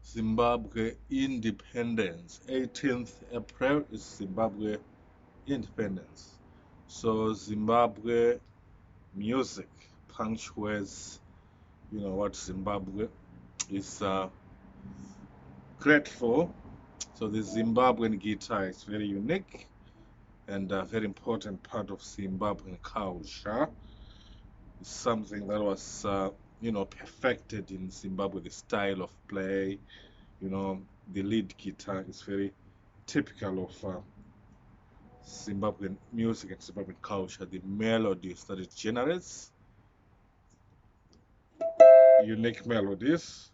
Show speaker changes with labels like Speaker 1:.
Speaker 1: Zimbabwe independence. 18th April is Zimbabwe independence. So Zimbabwe music punctuates, what Zimbabwe is grateful. So the Zimbabwean guitar is very unique and a very important part of Zimbabwean culture. It's something that was, perfected in Zimbabwe. The style of play, the lead guitar is very typical of Zimbabwean music and Zimbabwean culture. The melodies that it generates, unique melodies.